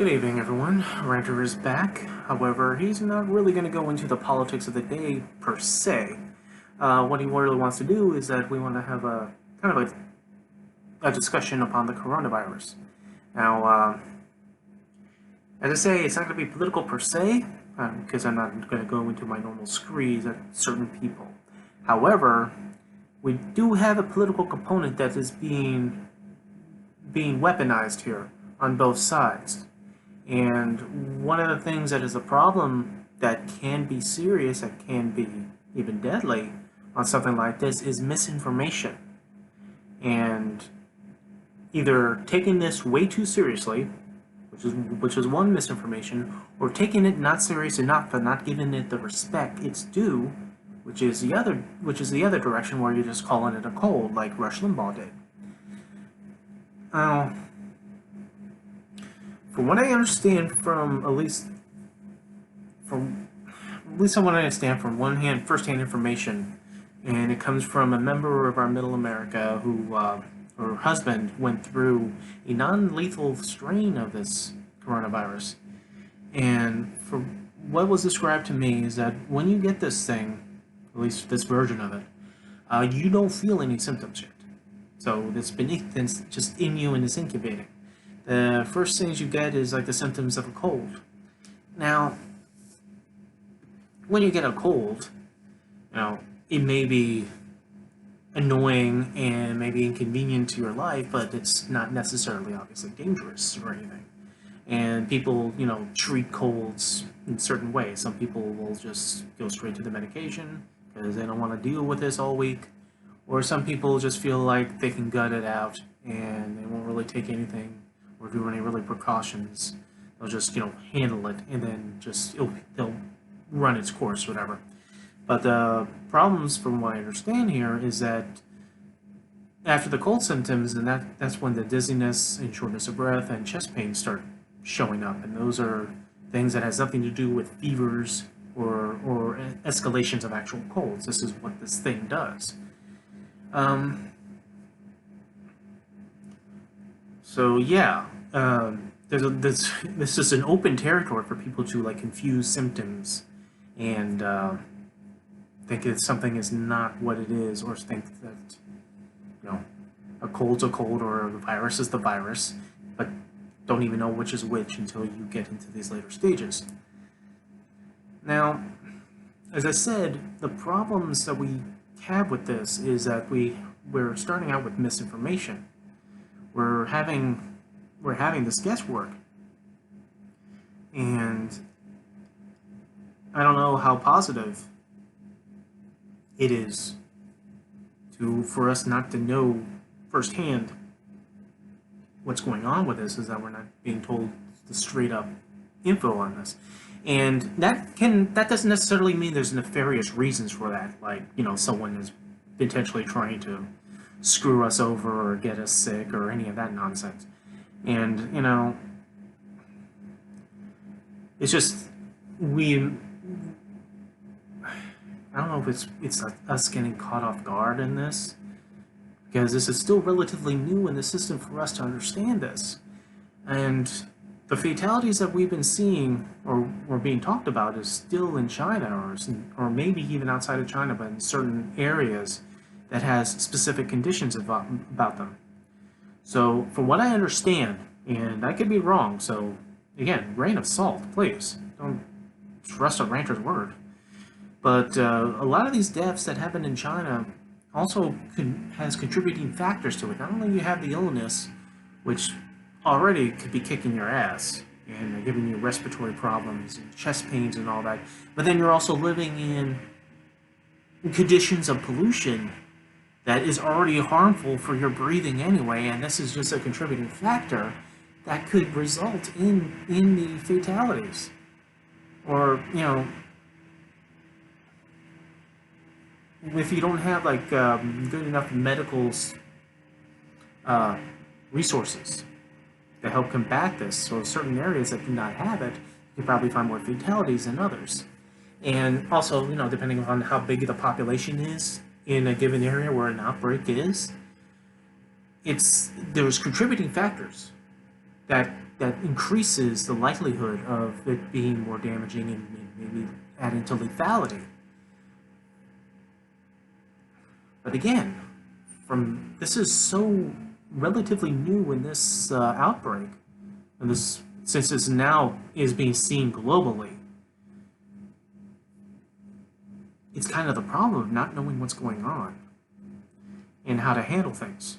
Good evening, everyone. Ranter is back. However, he's not really going to go into the politics of the day per se. What he really wants to do is that we want to have a kind of a discussion upon the coronavirus. Now, as I say, it's not going to be political per se, because I'm not going to go into my normal screeds at certain people. However, we do have a political component that is being weaponized here on both sides. And one of the things that is a problem that can be serious, that can be even deadly on something like this, is misinformation. And either taking this way too seriously, which is one misinformation, or taking it not serious enough but not giving it the respect it's due, which is the other direction, where you're just calling it a cold, like Rush Limbaugh did. From what I understand from at least from one hand, first-hand information, and it comes from a member of our Middle America who her husband went through a non-lethal strain of this coronavirus. And from what was described to me is that when you get this thing, at least this version of it, you don't feel any symptoms yet. So it's just in you and it's incubating. The first things you get is like the symptoms of a cold. Now, when you get a cold, it may be annoying and maybe inconvenient to your life, but it's not necessarily obviously dangerous or anything. And people, treat colds in certain ways. Some people will just go straight to the medication because they don't want to deal with this all week. Or some people just feel like they can gut it out and they won't really take anything or do any really precautions. They'll just, handle it and then they'll run its course, whatever. But the problems, from what I understand here, is that after the cold symptoms, and that's when the dizziness and shortness of breath and chest pain start showing up. And those are things that has nothing to do with fevers or escalations of actual colds. This is what this thing does. So yeah, this is an open territory for people to confuse symptoms and think that something is not what it is, or think that a cold's a cold or the virus is the virus, but don't even know which is which until you get into these later stages. Now, as I said, the problems that we have with this is that we're starting out with misinformation. We're having this guesswork, and I don't know how positive it is for us not to know firsthand what's going on with this, is that we're not being told the straight up info on this. And that doesn't necessarily mean there's nefarious reasons for that, like someone is intentionally trying to screw us over or get us sick or any of that nonsense. And it's just I don't know if it's us getting caught off guard in this, because this is still relatively new in the system for us to understand this. And the fatalities that we've been seeing or being talked about is still in China, or maybe even outside of China, but in certain areas that has specific conditions about them. So from what I understand, and I could be wrong, so again, grain of salt, please. Don't trust a ranter's word. But a lot of these deaths that happen in China also has contributing factors to it. Not only you have the illness, which already could be kicking your ass and giving you respiratory problems and chest pains and all that, but then you're also living in conditions of pollution that is already harmful for your breathing anyway, and this is just a contributing factor that could result in the fatalities. Or, if you don't have good enough medical resources to help combat this, so certain areas that do not have it, you can probably find more fatalities than others. And also, depending on how big the population is in a given area where an outbreak is, there's contributing factors that that increases the likelihood of it being more damaging and maybe adding to lethality. But again, this is so relatively new in this outbreak, and this since this now is being seen globally. It's kind of the problem of not knowing what's going on and how to handle things.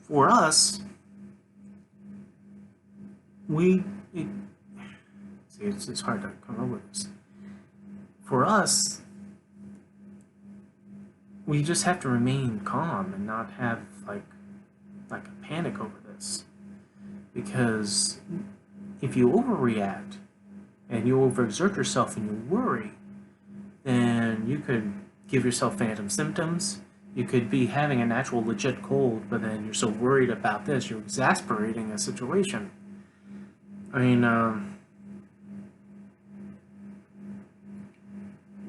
For us, it's hard to come up with this. For us, we just have to remain calm and not have like a panic over this, because if you overreact and you overexert yourself and you worry, then you could give yourself phantom symptoms. You could be having an actual legit cold, but then you're so worried about this, you're exasperating a situation. I mean,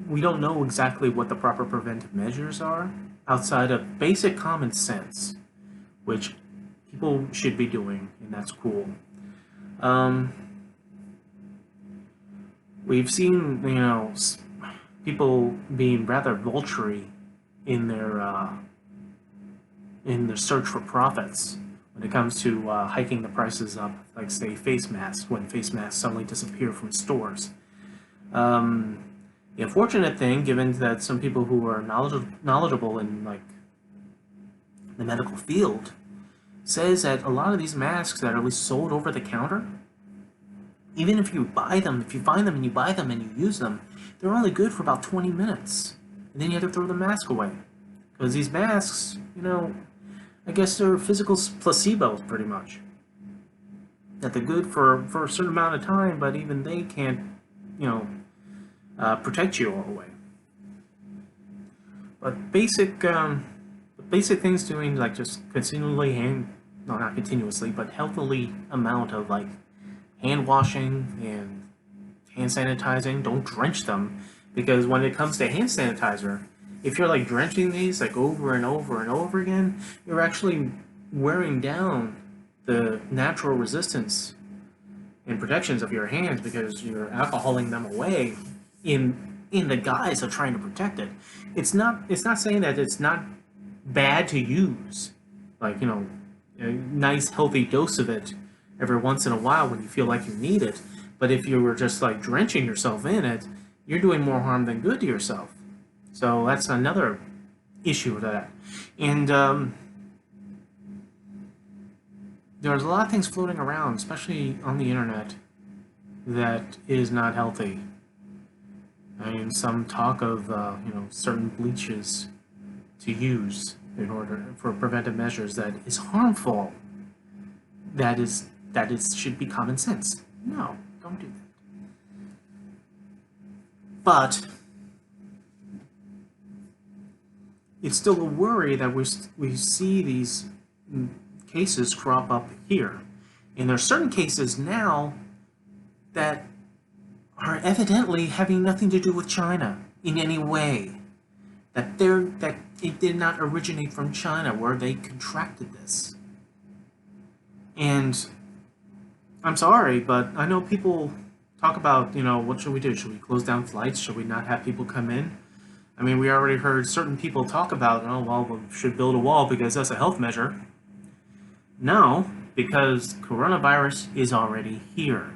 we don't know exactly what the proper preventive measures are outside of basic common sense, which people should be doing, and that's cool. We've seen, people being rather vulture-y in their search for profits when it comes to hiking the prices up, like say face masks, when face masks suddenly disappear from stores. The unfortunate thing, given that some people who are knowledgeable in like the medical field, says that a lot of these masks that are at least sold over the counter, even if you buy them, if you find them and you buy them and you use them, they're only good for about 20 minutes. And then you have to throw the mask away. Because these masks, I guess they're physical placebos pretty much. That they're good for a certain amount of time, but even they can't, protect you all the way. But basic things doing, like just continually not continuously, but healthily amount of like hand washing and hand sanitizing. Don't drench them, because when it comes to hand sanitizer, if you're like drenching these like over and over and over again, you're actually wearing down the natural resistance and protections of your hands, because you're alcoholing them away in the guise of trying to protect it. It's not saying that it's not bad to use, like, a nice healthy dose of it every once in a while when you feel like you need it. But if you were just like drenching yourself in it, you're doing more harm than good to yourself. So that's another issue with that. And there's a lot of things floating around, especially on the internet, that is not healthy. I mean, some talk of certain bleaches to use in order for preventive measures that is harmful. That should be common sense. No, don't do that. But it's still a worry that we see these cases crop up here. And there are certain cases now that are evidently having nothing to do with China in any way. That it did not originate from China, where they contracted this. And I'm sorry, but I know people talk about, what should we do? Should we close down flights? Should we not have people come in? I mean, we already heard certain people talk about, we should build a wall because that's a health measure. No, because coronavirus is already here.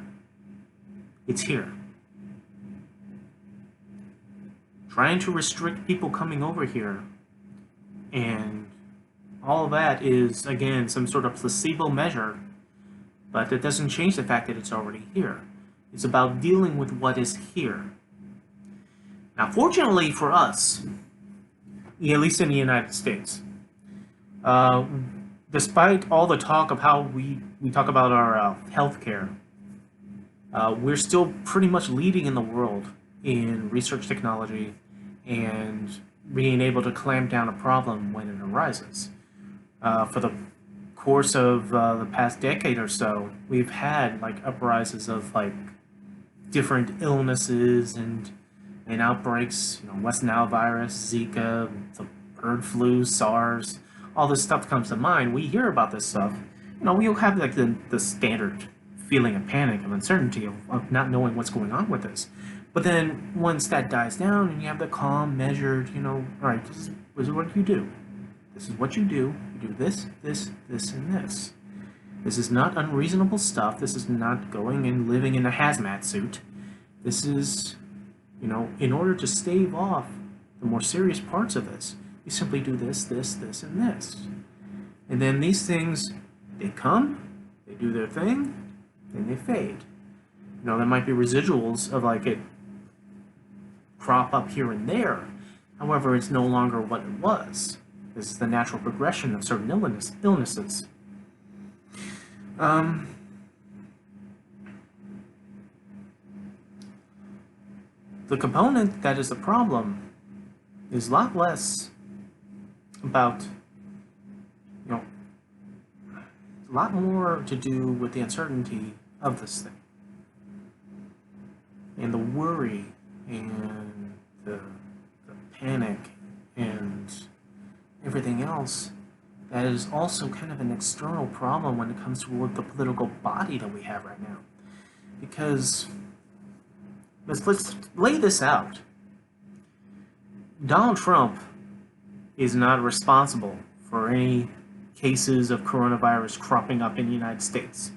It's here. Trying to restrict people coming over here, and all of that is, again, some sort of placebo measure, but that doesn't change the fact that it's already here. It's about dealing with what is here. Now, fortunately for us, at least in the United States, despite all the talk of how we talk about our healthcare, we're still pretty much leading in the world in research technology and being able to clamp down a problem when it arises. For the course of the past decade or so, we've had like uprises of like different illnesses and outbreaks, West Nile virus, Zika, the bird flu, SARS, all this stuff comes to mind. We hear about this stuff, we'll have like the standard feeling of panic, of uncertainty, of not knowing what's going on with this. But then once that dies down and you have the calm, measured, all right, this is what you do. This is what you do. You do this, this, this, and this. This is not unreasonable stuff. This is not going and living in a hazmat suit. This is, in order to stave off the more serious parts of this, you simply do this, this, this, and this. And then these things, they come, they do their thing, then they fade. There might be residuals of like it crop up here and there. However, it's no longer what it was. This is the natural progression of certain illnesses. The component that is the problem is a lot less about, a lot more to do with the uncertainty of this thing. And the worry and the panic and everything else that is also kind of an external problem when it comes to the political body that we have right now. Because let's lay this out. Donald Trump is not responsible for any cases of coronavirus cropping up in the United States.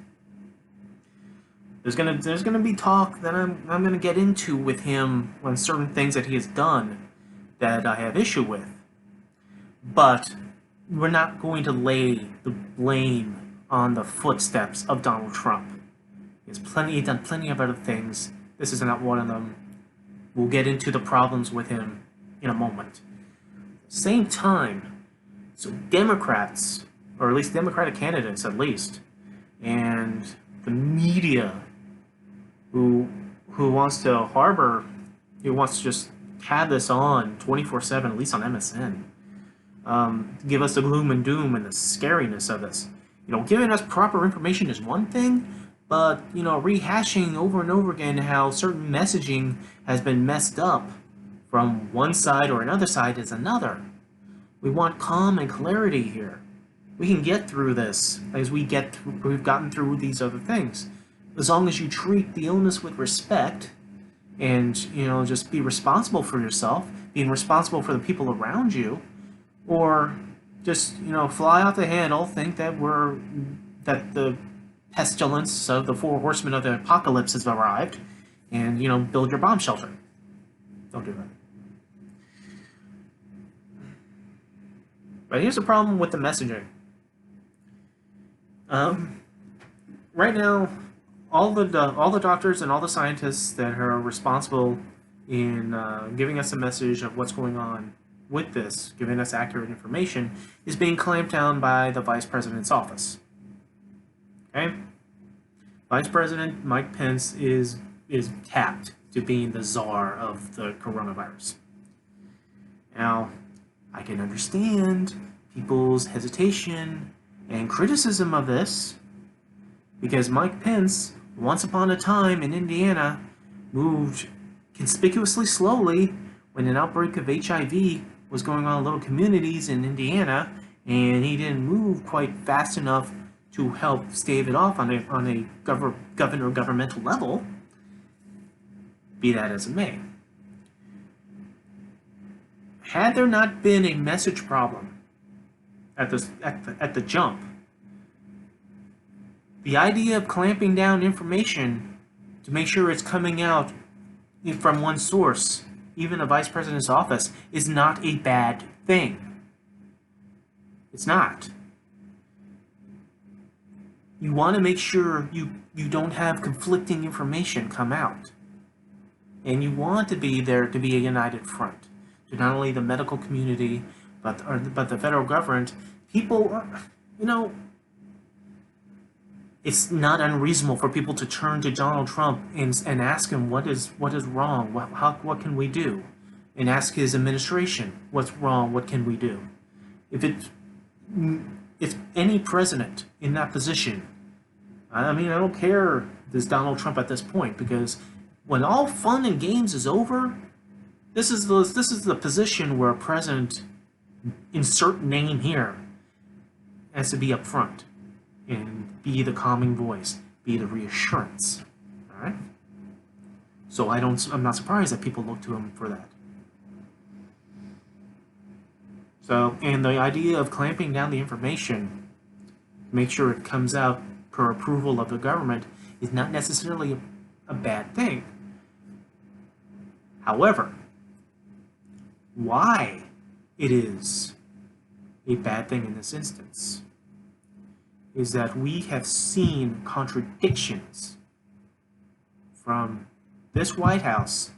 There's gonna be talk that I'm gonna get into with him on certain things that he has done that I have issue with. But we're not going to lay the blame on the footsteps of Donald Trump. He's done plenty of other things. This is not one of them. We'll get into the problems with him in a moment. Same time, so Democrats, or at least Democratic candidates at least, and the media who wants to just have this on 24/7, at least on MSN, give us the gloom and doom and the scariness of this. Giving us proper information is one thing, but rehashing over and over again how certain messaging has been messed up from one side or another side is another. We want calm and clarity here. We can get through this as we've gotten through these other things. As long as you treat the illness with respect and, just be responsible for yourself, being responsible for the people around you, or just, fly off the handle, think that the pestilence of the 4 horsemen of the apocalypse has arrived, and, build your bomb shelter. Don't do that. But here's the problem with the messaging. Right now, all the doctors and all the scientists that are responsible in giving us a message of what's going on with this, giving us accurate information, is being clamped down by the Vice President's office. Okay? Vice President Mike Pence is tapped to being the czar of the coronavirus. Now, I can understand people's hesitation and criticism of this, because Mike Pence, once upon a time in Indiana, moved conspicuously slowly when an outbreak of HIV was going on in little communities in Indiana, and he didn't move quite fast enough to help stave it off on a governmental level. Be that as it may. Had there not been a message problem at the jump, the idea of clamping down information to make sure it's coming out from one source, even a vice president's office, is not a bad thing. It's not. You want to make sure you don't have conflicting information come out. And you want to be there to be a united front to not only the medical community, but the federal government. People, it's not unreasonable for people to turn to Donald Trump and ask him what is wrong, what can we do, and ask his administration what's wrong, what can we do. If any president in that position, I don't care if it's Donald Trump at this point, because when all fun and games is over, this is the position where a president, insert name here, has to be up front. and be the calming voice, be the reassurance. All right. So I'm not surprised that people look to him for that. So, and the idea of clamping down the information, make sure it comes out per approval of the government, is not necessarily a bad thing. However, why it is a bad thing in this instance is that we have seen contradictions from this White House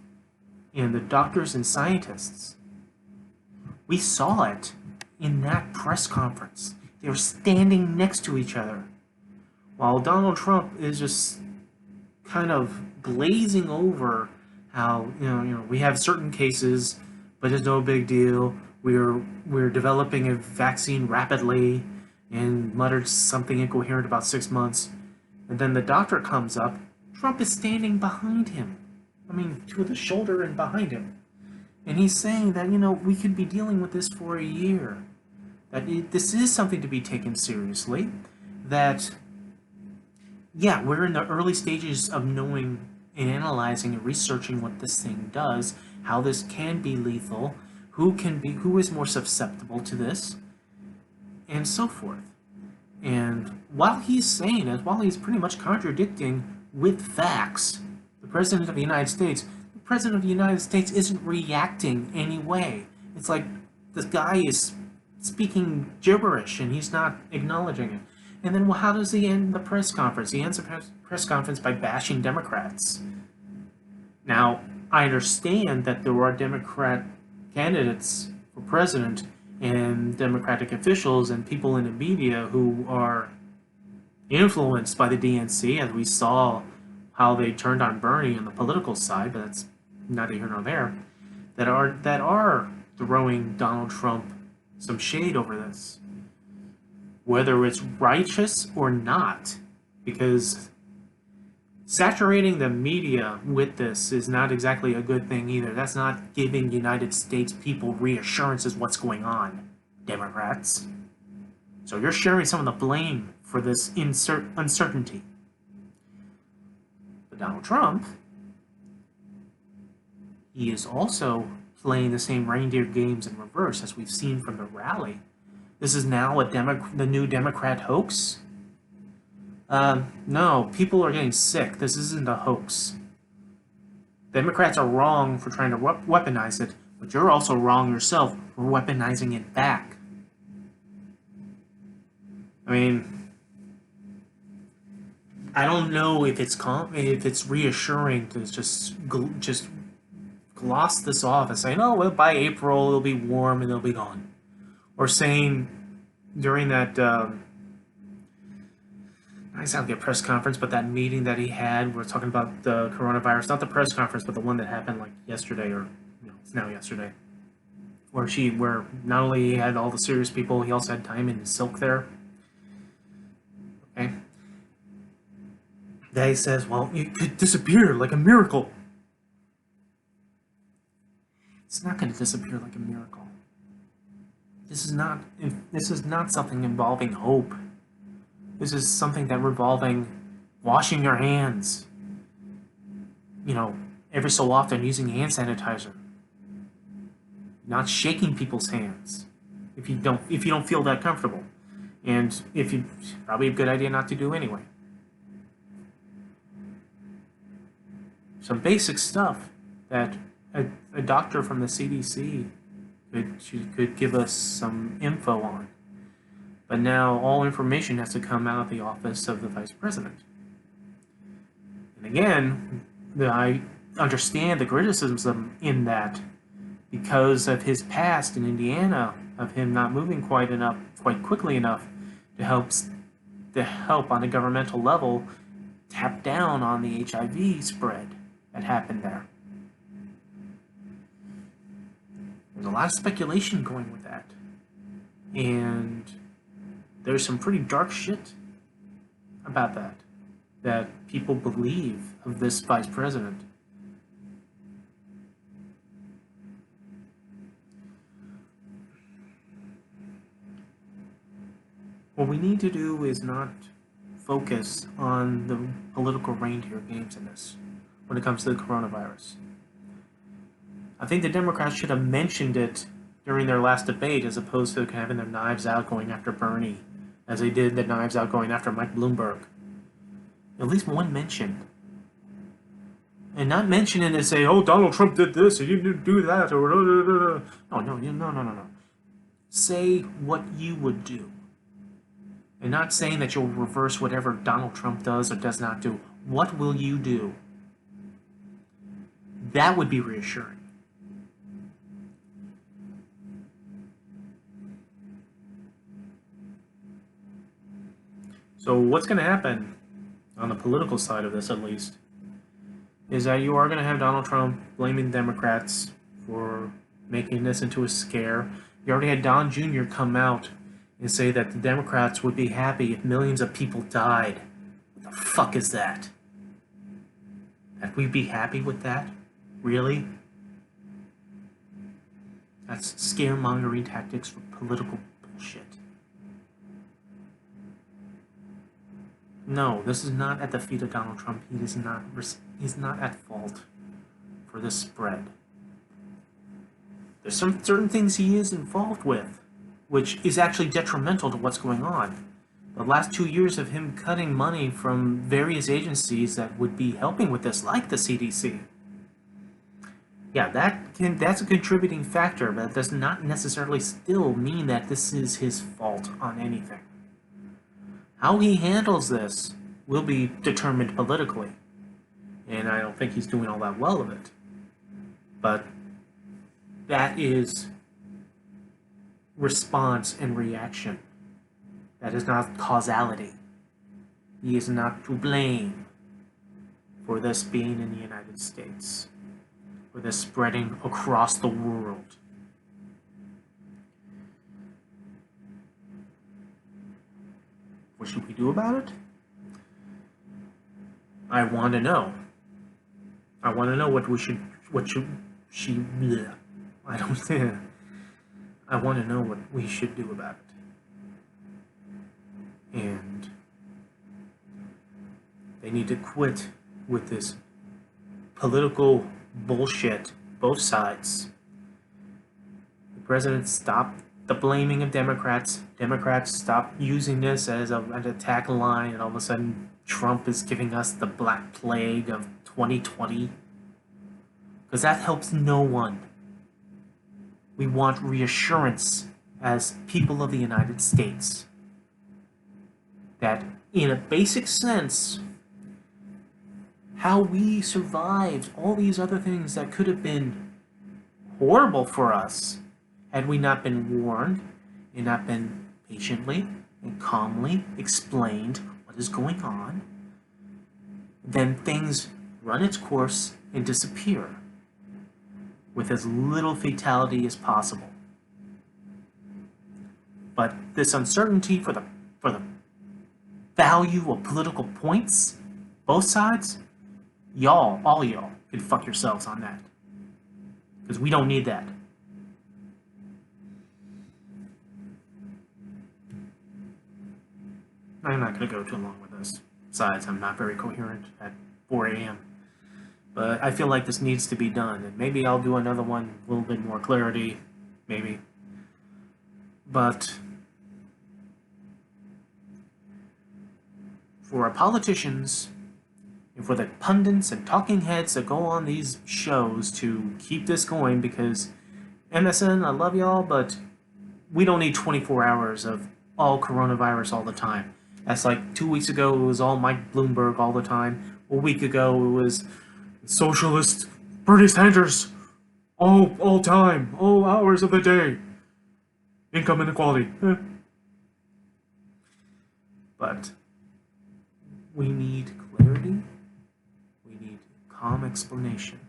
and the doctors and scientists. We saw it in that press conference. They were standing next to each other while Donald Trump is just kind of glazing over how we have certain cases, but it's no big deal. We're developing a vaccine rapidly, and muttered something incoherent about 6 months. And then the doctor comes up. Trump is standing behind him. I mean, to the shoulder and behind him. And he's saying that, we could be dealing with this for a year. That this is something to be taken seriously. That, yeah, we're in the early stages of knowing and analyzing and researching what this thing does, how this can be lethal, who is more susceptible to this, and so forth. And while he's saying it, while he's pretty much contradicting with facts, the President of the United States isn't reacting anyway. It's like this guy is speaking gibberish and he's not acknowledging it. And then, well, how does he end the press conference? He ends the press conference by bashing Democrats. Now, I understand that there are Democrat candidates for president and Democratic officials and people in the media who are influenced by the DNC, as we saw how they turned on Bernie on the political side, but that's neither here nor there, that are throwing Donald Trump some shade over this. Whether it's righteous or not, because saturating the media with this is not exactly a good thing either. That's not giving United States people reassurance as what's going on, Democrats. So you're sharing some of the blame for this uncertainty. But Donald Trump, he is also playing the same reindeer games in reverse as we've seen from the rally. This is now the new Democrat hoax? No, people are getting sick. This isn't a hoax. Democrats are wrong for trying to weaponize it, but you're also wrong yourself for weaponizing it back. I mean, I don't know if it's reassuring to just gloss this off and say, well, by April it'll be warm and it'll be gone. Or saying during that, I sound like a press conference, but that meeting that he had, we're talking about the coronavirus, not the press conference, but the one that happened like yesterday, or it's now yesterday, where not only he had all the serious people, he also had Diamond and Silk there. Okay, that he says, well, it could disappear like a miracle. It's not going to disappear like a miracle. This is not something involving hope. This is something that involving washing your hands. Every so often using hand sanitizer. Not shaking people's hands if you don't feel that comfortable. And probably a good idea not to do anyway. Some basic stuff that a doctor from the CDC could give us some info on. But now all information has to come out of the office of the vice president. And again, I understand the criticism in that because of his past in Indiana, of him not moving quite quickly enough to help on a governmental level tap down on the HIV spread that happened there. There's a lot of speculation going with that. And there's some pretty dark shit about that people believe of this vice president. What we need to do is not focus on the political reindeer games in this when it comes to the coronavirus. I think the Democrats should have mentioned it during their last debate as opposed to having their knives out going after Bernie, as they did the knives out going after Mike Bloomberg. At least one mention. And not mention it and say, oh, Donald Trump did this, or you didn't do that, or no. Say what you would do. And not saying that you'll reverse whatever Donald Trump does or does not do. What will you do? That would be reassuring. So what's going to happen, on the political side of this at least, is that you are going to have Donald Trump blaming Democrats for making this into a scare. You already had Don Jr. come out and say that the Democrats would be happy if millions of people died. What the fuck is that? That we'd be happy with that? Really? That's scaremongering tactics for political bullshit. No, this is not at the feet of Donald Trump. He's not at fault for this spread. There's some certain things he is involved with, which is actually detrimental to what's going on. The last 2 years of him cutting money from various agencies that would be helping with this, like the CDC. Yeah, that's a contributing factor, but that does not necessarily still mean that this is his fault on anything. How he handles this will be determined politically, and I don't think he's doing all that well of it. But that is response and reaction. That is not causality. He is not to blame for this being in the United States, for this spreading across the world. What should we do about it? I want to know. I want to know what she, bleh. I don't think. I want to know what we should do about it. And they need to quit with this political bullshit, both sides. The president stopped the blaming of Democrats. Democrats stop using this as an attack line, and all of a sudden Trump is giving us the Black Plague of 2020. Because that helps no one. We want reassurance as people of the United States that, in a basic sense, how we survived all these other things that could have been horrible for us had we not been warned and not been patiently and calmly explained what is going on, then things run its course and disappear with as little fatality as possible. But this uncertainty for the value of political points, both sides, all y'all can fuck yourselves on that. Because we don't need that. I'm not going to go too long with this. Besides, I'm not very coherent at 4 a.m. But I feel like this needs to be done. And maybe I'll do another one, a little bit more clarity. Maybe. But for our politicians, and for the pundits and talking heads that go on these shows to keep this going, because MSN, I love y'all, but we don't need 24 hours of all coronavirus all the time. That's like 2 weeks ago, it was all Mike Bloomberg all the time. A week ago, it was socialist Bernie Sanders all time, all hours of the day. Income inequality. But we need clarity. We need calm explanation.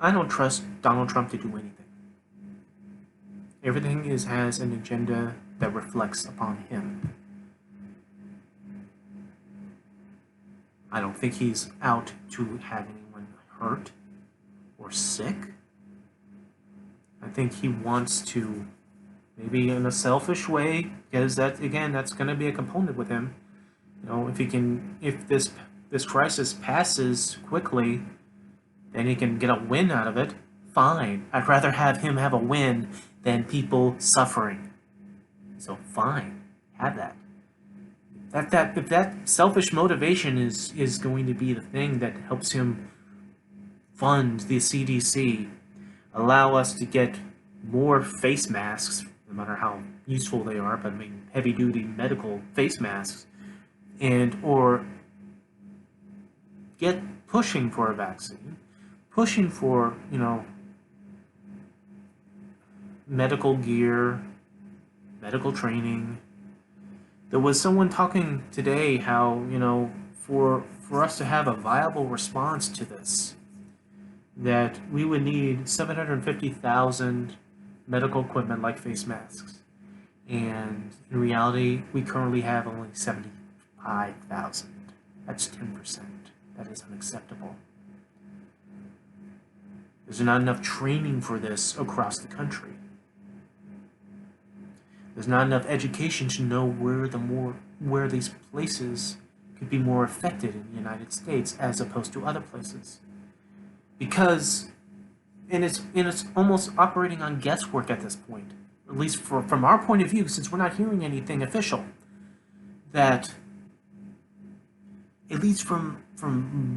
I don't trust Donald Trump to do anything. Everything has an agenda that reflects upon him. I don't think he's out to have anyone hurt or sick. I think he wants to maybe in a selfish way, because that again, that's going to be a component with him. If this crisis passes quickly, then he can get a win out of it. Fine. I'd rather have him have a win than people suffering. So fine, have that. If that selfish motivation is going to be the thing that helps him fund the CDC, allow us to get more face masks, no matter how useful they are, but I mean heavy duty medical face masks, and or get pushing for a vaccine, pushing for, medical gear, medical training. There was someone talking today how, for us to have a viable response to this, that we would need 750,000 medical equipment like face masks. And in reality, we currently have only 75,000. That's 10%. That is unacceptable. There's not enough training for this across the country. There's not enough education to know where these places could be more affected in the United States as opposed to other places. And it's almost operating on guesswork at this point, at least from our point of view, since we're not hearing anything official. That, at least from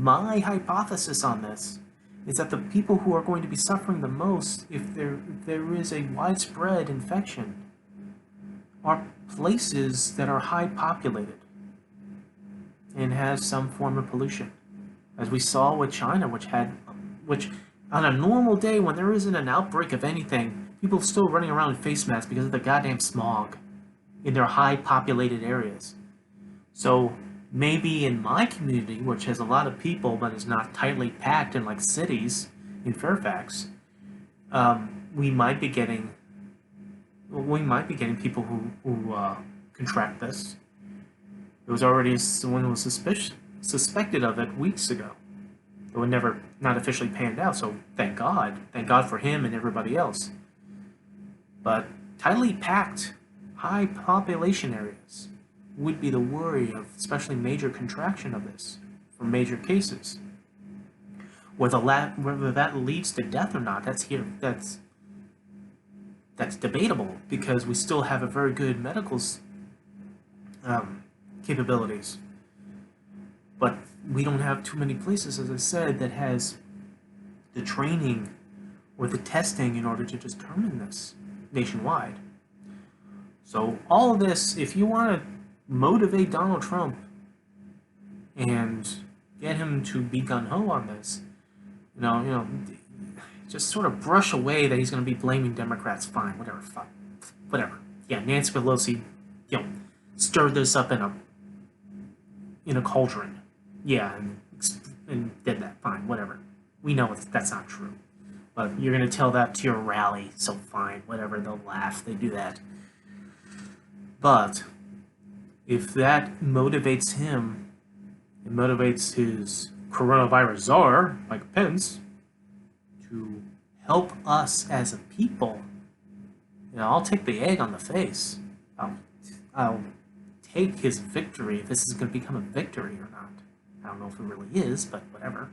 my hypothesis on this, is that the people who are going to be suffering the most, if there is a widespread infection, are places that are high populated and has some form of pollution, as we saw with China, which on a normal day when there isn't an outbreak of anything, people are still running around in face masks because of the goddamn smog in their high populated areas. So maybe in my community, which has a lot of people but is not tightly packed in like cities in Fairfax, we might be getting people who contract this. There was already someone who was suspected of it weeks ago. It would never, not officially panned out, so thank God for him and everybody else. But tightly packed, high population areas would be the worry of especially major contraction of this for major cases. Whether that leads to death or not, that's debatable, because we still have a very good medical capabilities. But we don't have too many places, as I said, that has the training or the testing in order to determine this nationwide. So all of this, if you want to motivate Donald Trump and get him to be gung-ho on this, just sort of brush away that he's going to be blaming Democrats. Fine, whatever. Yeah, Nancy Pelosi, stirred this up in a cauldron. Yeah, and did that. Fine, whatever. We know that's not true. But you're going to tell that to your rally, so fine, whatever. They'll laugh. They do that. But if that motivates him, it motivates his coronavirus czar, Mike Pence, to help us as a people, I'll take the egg on the face. I'll take his victory, if this is going to become a victory or not. I don't know if it really is, but whatever.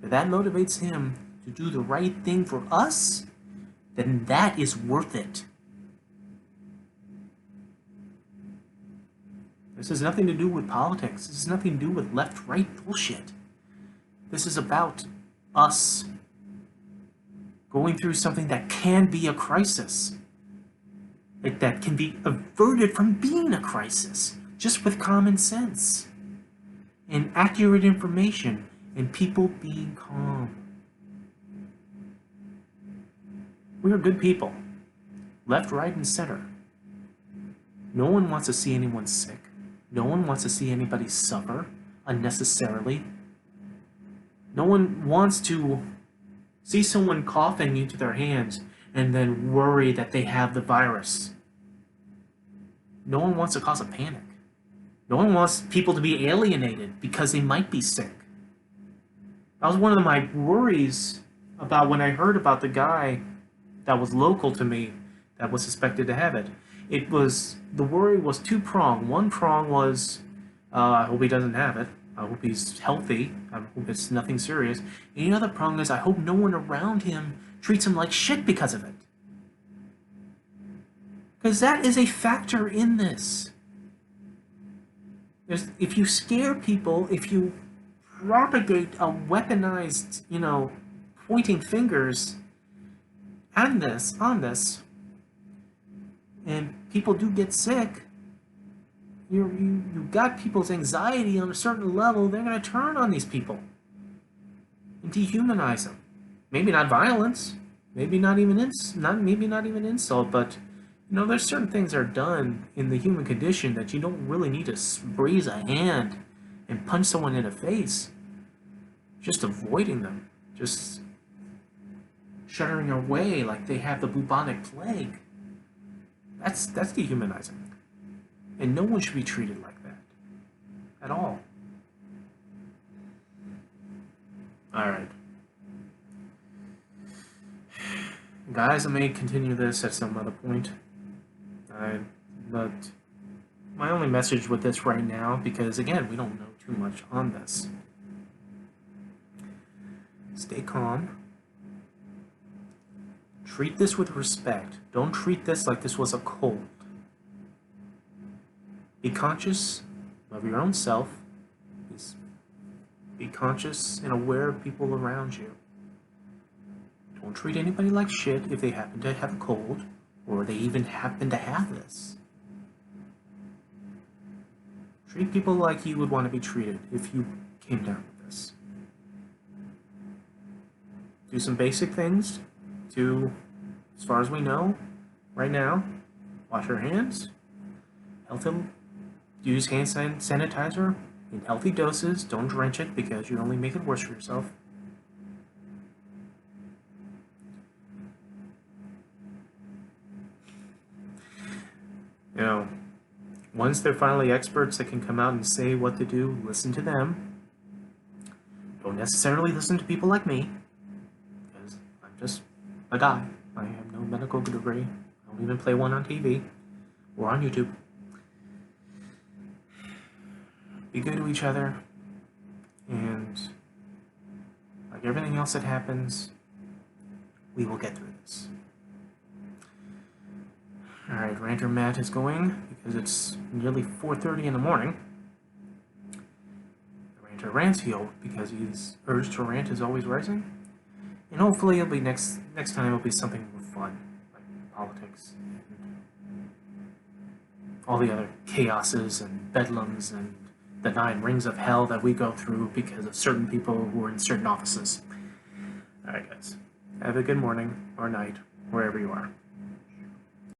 If that motivates him to do the right thing for us, then that is worth it. This has nothing to do with politics. This has nothing to do with left-right bullshit. This is about us going through something that can be a crisis. That can be averted from being a crisis, just with common sense and accurate information and people being calm. We are good people, left, right, and center. No one wants to see anyone sick. No one wants to see anybody suffer unnecessarily. No one wants to see someone coughing into their hands and then worry that they have the virus. No one wants to cause a panic. No one wants people to be alienated because they might be sick. That was one of my worries about when I heard about the guy that was local to me that was suspected to have it. The worry was two-pronged. One prong was, I hope he doesn't have it. I hope he's healthy. I hope it's nothing serious. And the other prong is, I hope no one around him treats him like shit because of it. Because that is a factor in this. If you scare people, if you propagate a weaponized, pointing fingers on this, and people do get sick, you got people's anxiety on a certain level, they're going to turn on these people and dehumanize them. Maybe not violence, maybe not even insult, but there's certain things that are done in the human condition that you don't really need to raise a hand and punch someone in the face. Just avoiding them, just shuddering away like they have the bubonic plague. That's dehumanizing. And no one should be treated like that. At all. Alright. Guys, I may continue this at some other point. But my only message with this right now, because again, we don't know too much on this. Stay calm. Treat this with respect. Don't treat this like this was a cold. Be conscious of your own self. Be conscious and aware of people around you. Don't treat anybody like shit if they happen to have a cold, or they even happen to have this. Treat people like you would want to be treated if you came down with this. Do some basic things to, as far as we know, right now, wash your hands, use hand sanitizer in healthy doses. Don't drench it because you only make it worse for yourself. Once they're finally experts that can come out and say what to do, listen to them. Don't necessarily listen to people like me, because I'm just a guy. I have no medical degree. I don't even play one on TV or on YouTube. Be good to each other, and like everything else that happens, we will get through this. Alright, Ranter Matt is going because it's nearly 4:30 in the morning. Ranter rants because his urge to rant is always rising. And hopefully it'll be next time it'll be something more fun, like politics and all the other chaoses and bedlams and the 9 rings of hell that we go through because of certain people who are in certain offices. Alright guys, have a good morning or night, wherever you are.